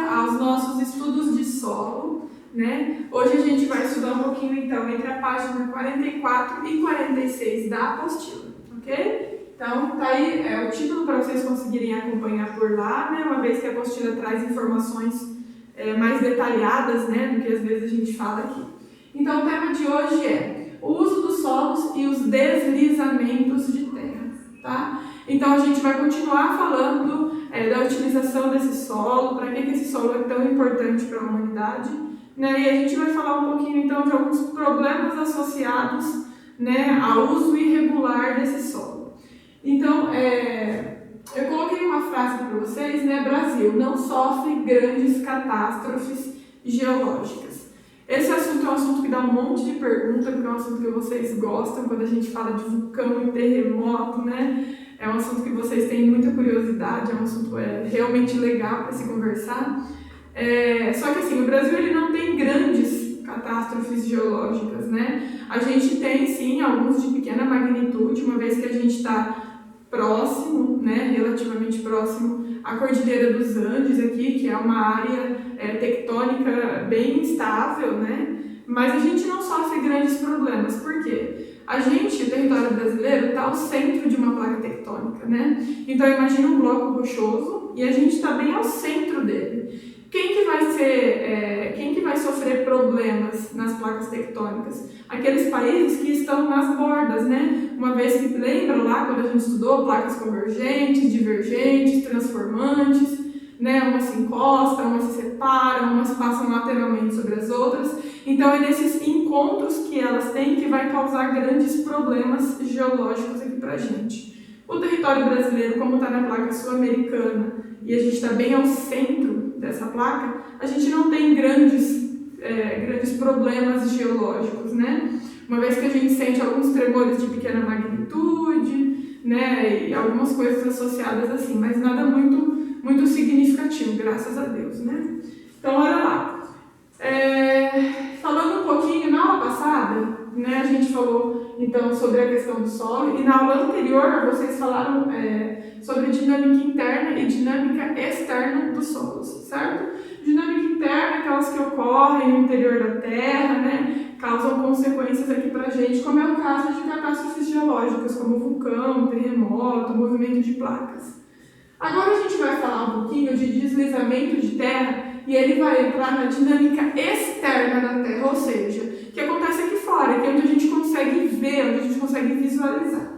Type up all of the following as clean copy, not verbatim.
aos nossos estudos de solo, né? Hoje a gente vai estudar um pouquinho então entre a página 44 e 46 da apostila, ok? Então tá aí o título para vocês conseguirem acompanhar por lá, né? Uma vez que a apostila traz informações mais detalhadas, né, do que às vezes a gente fala aqui. Então o tema de hoje é o uso dos solos e os deslizamentos de terra, tá? Então a gente vai continuar falando da utilização desse solo, para que esse solo é tão importante para a humanidade, né? E a gente vai falar um pouquinho então de alguns problemas associados, né, ao uso irregular desse solo. Então, eu coloquei uma frase para vocês, né? Brasil não sofre grandes catástrofes geológicas. Esse assunto é um assunto que dá um monte de pergunta, porque é um assunto que vocês gostam quando a gente fala de vulcão e terremoto, né? É um assunto que vocês têm muita curiosidade, é um assunto realmente legal para se conversar. Só que assim, o Brasil ele não tem grandes catástrofes geológicas, né? A gente tem sim alguns de pequena magnitude, uma vez que a gente está próximo, né, relativamente próximo à Cordilheira dos Andes aqui, que é uma área tectônica bem instável, né? Mas a gente não sofre grandes problemas. Por quê? O território brasileiro, está ao centro de uma placa tectônica, né? Então imagina um bloco rochoso e a gente está bem ao centro dele. Quem que vai sofrer problemas nas placas tectônicas? Aqueles países que estão nas bordas, né? Uma vez que lembra lá quando a gente estudou placas convergentes, divergentes, transformantes, né? Umas se encostam, umas se separam, umas passam lateralmente sobre as outras. Então é nesses encontros que elas têm que vai causar grandes problemas geológicos aqui pra gente. O território brasileiro, como está na placa sul-americana e a gente está bem ao centro dessa placa, a gente não tem grandes problemas geológicos, né? Uma vez que a gente sente alguns tremores de pequena magnitude, né? E algumas coisas associadas assim, mas nada muito significativo, graças a Deus, né? Então, olha lá. Falando um pouquinho, na aula passada, né, a gente falou então sobre a questão do solo, e na aula anterior vocês falaram sobre dinâmica interna e dinâmica externa dos solos, certo? Dinâmica interna, aquelas que ocorrem no interior da Terra, né, causam consequências aqui pra gente, como é o caso de catástrofes geológicas, como vulcão, terremoto, movimento de placas. Agora a gente vai falar um pouquinho de deslizamento de terra, e ele vai entrar na dinâmica externa da Terra, ou seja, que acontece aqui fora, que é onde a gente consegue ver, onde a gente consegue visualizar.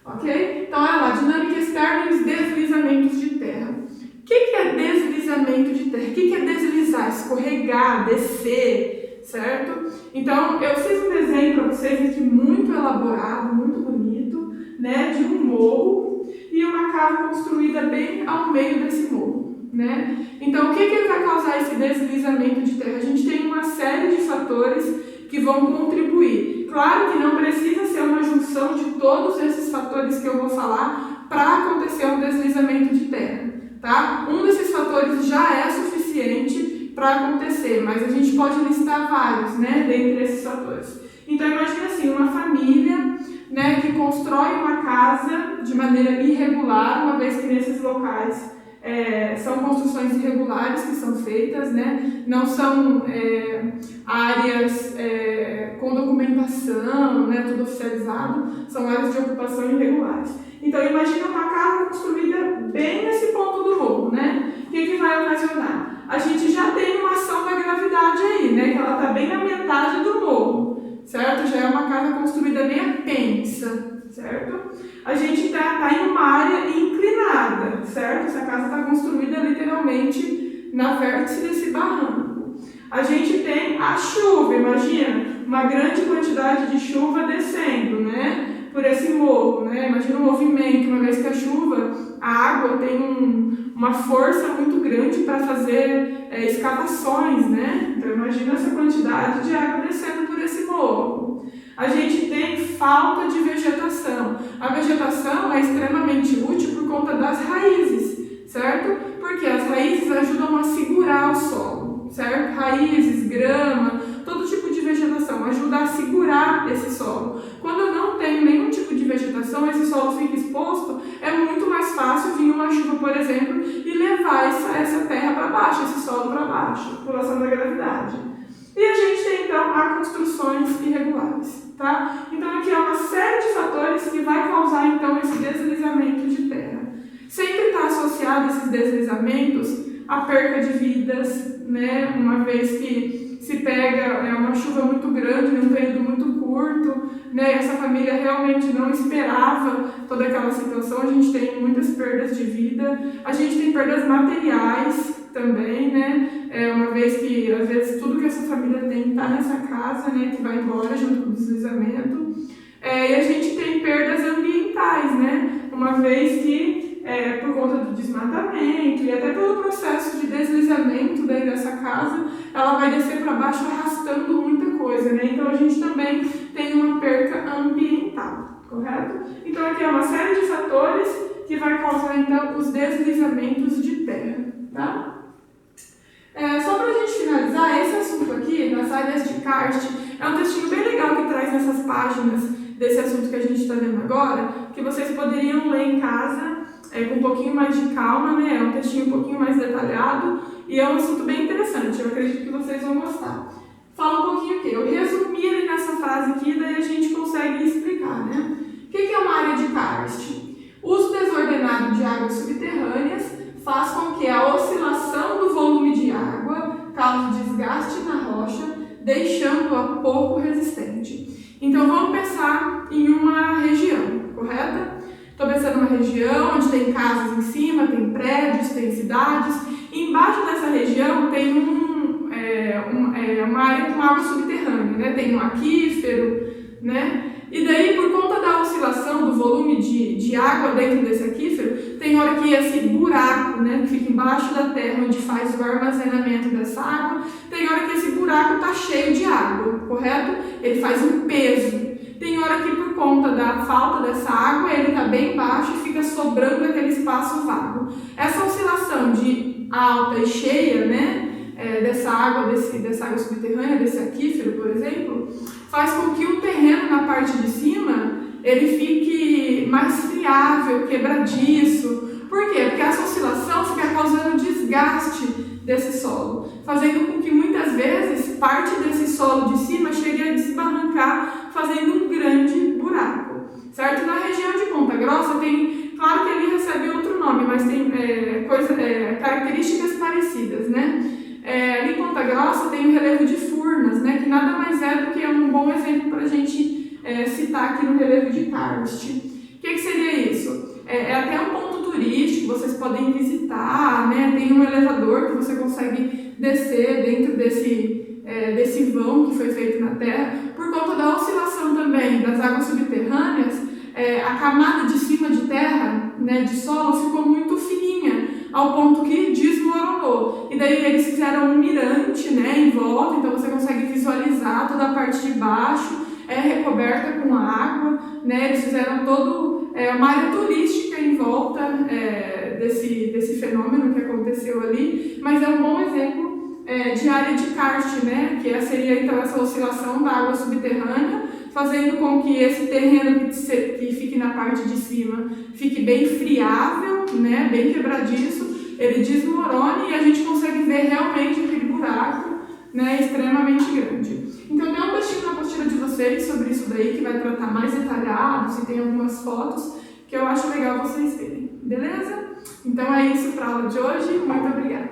Ok? Então, olha lá, dinâmica externa e os deslizamentos de terra. O que é deslizamento de terra? O que é deslizar? Escorregar, descer, certo? Então, eu fiz um desenho para vocês aqui muito elaborado, muito bonito, né, de um morro e uma casa construída bem ao meio desse morro. Né? Então, o que vai causar esse deslizamento de terra? A gente tem uma série de fatores que vão contribuir. Claro que não precisa ser uma junção de todos esses fatores que eu vou falar para acontecer um deslizamento de terra, tá? Um desses fatores já é suficiente para acontecer, mas a gente pode listar vários, né, dentre esses fatores. Então, imagina assim, uma família, né, que constrói uma casa de maneira irregular, uma vez que nesses locais são construções irregulares que são feitas, né? Não são áreas com documentação, né? Tudo oficializado, são áreas de ocupação irregulares. Então, imagina uma casa construída bem nesse ponto do morro, né? O que vai ocasionar? A gente já tem uma ação da gravidade aí, né? Que ela está bem na metade do morro, certo? Já é uma casa construída bem a pensa, certo? A gente está em uma área inclinada, certo? Essa casa está construída literalmente na vértice desse barranco. A gente tem a chuva, imagina, uma grande quantidade de chuva descendo, né? Por esse morro, né? Imagina o movimento, uma vez que a chuva, a água tem uma força muito grande para fazer escavações, né? Então imagina essa quantidade de água descendo por esse morro. A gente tem falta de vegetação. A vegetação é extremamente útil por conta das raízes, certo? Porque as raízes ajudam a segurar o solo, certo? Raízes, grama, todo tipo de vegetação ajuda a segurar esse solo. Quando eu não tenho nenhum tipo de vegetação, esse solo fica exposto, é muito mais fácil vir uma chuva, por exemplo, e levar levar essa terra para baixo, esse solo para baixo, por ação da gravidade. E a gente tem, então, a construções irregulares, tá? Então, aqui é uma série de fatores que vai causar, então, esse deslizamento de terra. Sempre está associado esses deslizamentos à perca de vidas, né? Uma vez que se pega uma chuva muito grande, num período muito curto, né? Essa família realmente não esperava toda aquela situação, a gente tem muitas perdas de vida, a gente tem perdas materiais também, né? Uma vez que, às vezes, tudo que essa família tem está nessa casa, né? Que vai embora junto com o deslizamento. E a gente tem perdas ambientais, né? Uma vez que, por conta do desmatamento e até pelo processo de deslizamento dentro dessa casa, ela vai descer para baixo arrastando muita coisa, né? Então a gente também tem uma perca ambiental, correto? Então aqui é uma série de fatores que vai causar então os deslizamentos de terra, tá? Só para a gente finalizar, esse assunto aqui, das áreas de karst, é um textinho bem legal que traz nessas páginas desse assunto que a gente está vendo agora, que vocês poderiam ler em casa com um pouquinho mais de calma, né? É um textinho um pouquinho mais detalhado e é um assunto bem interessante, eu acredito que vocês vão gostar. Fala um pouquinho aqui, eu resumi ele nessa frase aqui, daí a gente consegue explicar, né? O que é uma área de karst? Uso desordenado de águas subterrâneas faz com que a oscilação do volume de água cause desgaste na rocha, deixando-a pouco resistente. Então vamos pensar em uma região, correto? Estou pensando numa região onde tem casas em cima, tem prédios, tem cidades. E embaixo dessa região tem uma área com água subterrânea, né? Tem um aquífero, né? E daí, por conta da oscilação do volume de água dentro desse aquífero, tem hora que esse buraco, né, que fica embaixo da terra, onde faz o armazenamento dessa água, tem hora que esse buraco está cheio de água, correto? Ele faz um peso. Tem hora que, por conta da falta dessa água, ele está bem baixo e fica sobrando aquele espaço vago. Essa oscilação de alta e cheia, né, dessa água subterrânea, desse aquífero, por exemplo, faz com que o terreno na parte de cima ele fique mais friável, quebradiço. Por quê? Porque essa oscilação fica causando desgaste desse solo, fazendo com que muitas vezes parte desse solo de cima chegue a desbarrancar, fazendo um grande buraco, certo? Na região de Ponta Grossa tem, claro que ele recebe outro nome, mas tem características parecidas, né? Ali em Ponta Grossa tem o relevo de Furnas, né, que nada mais é do que um bom exemplo para a gente citar aqui no relevo de karst. O que seria isso? É até um ponto turístico, vocês podem visitar, né, tem um elevador que você consegue descer dentro desse vão que foi feito na terra. Por conta da oscilação também das águas subterrâneas, a camada de cima de terra, né, de solo, ficou muito fininha, ao ponto que desmoronou. E daí eles fizeram um mirante, né, em volta, então você consegue visualizar toda a parte de baixo, recoberta com água, né, eles fizeram uma área turística em volta desse fenômeno que aconteceu ali, mas é um bom exemplo de área de karst, né, que seria então essa oscilação da água subterrânea, fazendo com que esse terreno que fique na parte de cima fique bem friável, né, bem quebradiço, ele desmorone e a gente consegue ver realmente aquele buraco, né, extremamente grande. Então tem um textinho na apostila de vocês sobre isso daí, que vai tratar mais detalhados e tem algumas fotos que eu acho legal vocês verem, beleza? Então é isso para a aula de hoje, muito obrigada!